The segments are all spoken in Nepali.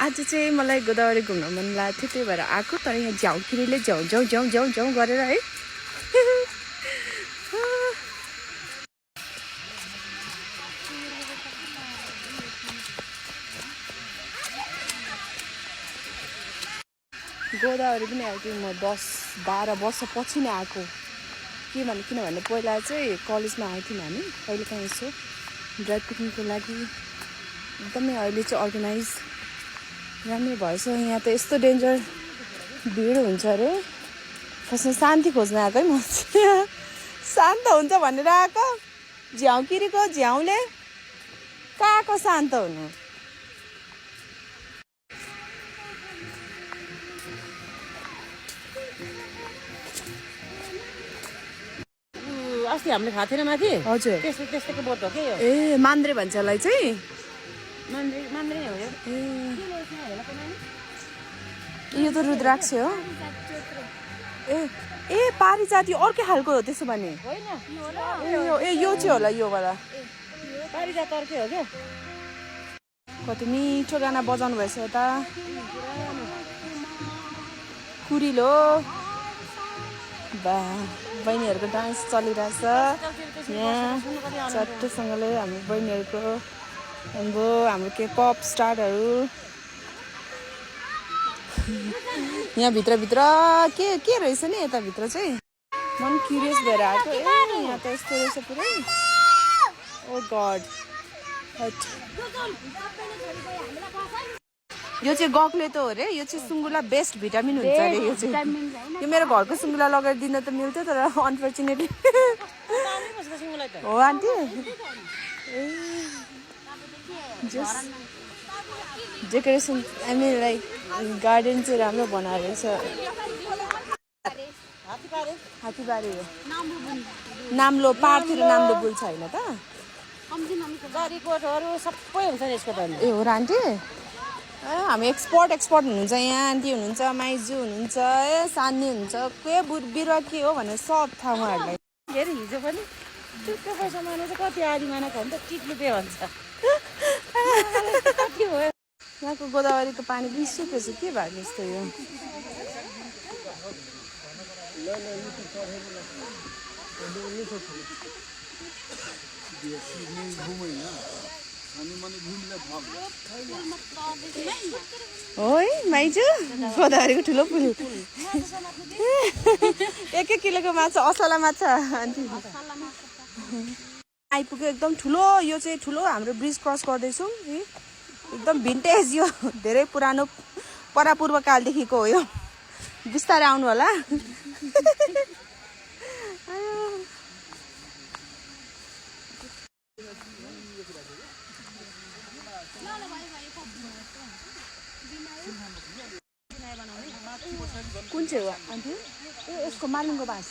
आज चाहिँ मलाई गोदावरी घुम्न मन लाग्थ्यो त्यही भएर आएको तर यहाँ झ्याउकिरीले झ्याउ झ्याउ झ्याउ झ्याउ झ्याउ गरेर है गोदावरी पनि आएको म 10-12 वर्षपछि नै आएको किनभने पहिला चाहिँ कलेजमा आउँथ्यौँ हामी कहिले काहीँ यसो ड्राइभ पिकनिकको लागि एकदमै अहिले चाहिँ अर्गनाइज राम्रो भएछ यहाँ त यस्तो डेन्जर भिड हुन्छ अरे फर्स्टमा शान्ति खोज्न आएको है म शान्त हुन्छ भनेर आएको झ्याउकिरीको झ्याउले कहाँको शान्त हुनु अस्ति हामीले खाएको थिएन माथि हजुर त्यस्तैको बोट हो के यो ए मान्द्रे भन्छ यसलाई चाहिँ मान्द्रे नै हो यो यो त रुद्राक्ष हो ए पारिजात यो अर्कै खालको हो त्यसो भने यो चाहिँ होला यो वाला पारिजात अर्कै हो क्या कति मिठो गाना बजाउनु भएछ यता कुरिलो बा बहिनीहरूको डान्स चलिरहेछ यहाँ चट्टैसँगले हाम्रो बहिनीहरूको हाम्रो के पप स्टारहरू यहाँ भित्र के रहेछ नि यताभित्र चाहिँ मन क्युरियस भएर आएको यहाँ त यस्तो रहेछ पुरै ओ गड यो चाहिँ गक्लेतो हो अरे यो चाहिँ सुँगुरलाई बेस्ट भिटामिन हुन्छ अरे यो चाहिँ यो मेरो घरको सुँगुरलाई लगाएर दिन त मिल्थ्यो तर अनफर्चुनेटली हो aunty decoration I mean like garden चाहिँ राम्रो बनाएर रहेछ हात्तीबारी हो नाम्लो पारतिर नाम्लो बुल्छ होइन त गरीकोटहरू सबै हुन्छ यसको त ए हो र आन्टी हामी एक्सपर्ट हुनुहुन्छ यहाँ आन्टी हुनुहुन्छ माइजू हुनुहुन्छ ए सान्नी हुनुहुन्छ के बिरुवा के हो भनेर सब थाहा उहाँहरूलाई के अरे हिजो पनि टुक्क पैसा माने चाहिँ कति आधी मानेको हो नि त टिक्लुपे भन्छ कति हो यहाँको गोदावरीको पानी पनि सुकेछ के भएको जस्तो यो हो है माइजू गोदावरीको ठुलो पुल 1 किलोको माछा असला माछा आन्टी आइपुग्यो एकदम ठुलो यो चाहिँ ठुलो हाम्रो ब्रिज क्रस गर्दैछौँ एकदम भिन्टेज यो धेरै पुरानो परापूर्व कालदेखिको हो यो बिस्तारै आउनु होला कुन चाहिँ हो आन्टी ए यसको मालिङको बाँस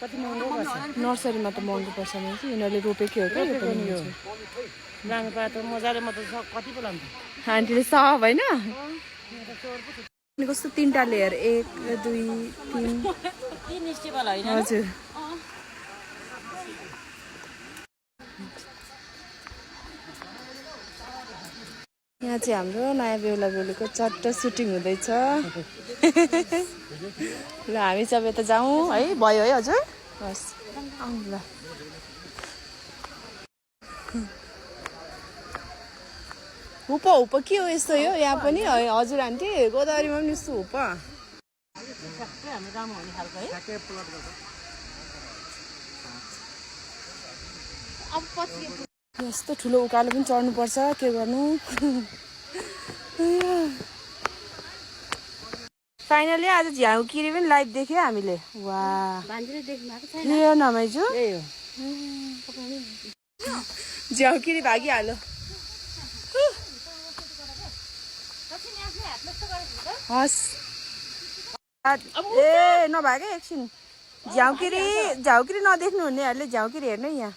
कति महँगो पर्छ नर्सरीमा त महँगो पर्छ नि यिनीहरूले रोपेकै हो क्या यो लानुपात मजाले म त कति पो लान्छु आन्टीले सब होइन कस्तो 3टा लेयर 1 2 3 स्टेबल होइन हजुर यहाँ चाहिँ हाम्रो नयाँ बेहुला बेहुलीको चट्ट सुटिङ हुँदैछ ल हामी सब यता जाउँ है भयो है हजुर हस् आउनु ल हुप के हो यस्तो यो यहाँ पनि हजुर आन्टी गोदावरीमा पनि यस्तो हुप यस्तो ठुलो उकालो पनि चढ्नुपर्छ के गर्नु फाइनली आज झ्याउकिरी पनि लाइभ देख्यो हामीले वाह नमाइजू झ्याउकिरी भागिहाल्यो हस् ए नभागे एकछिन झ्याउकिरी नदेख्नु हुनेहरूले झ्याउकिरी हेर्नु यहाँ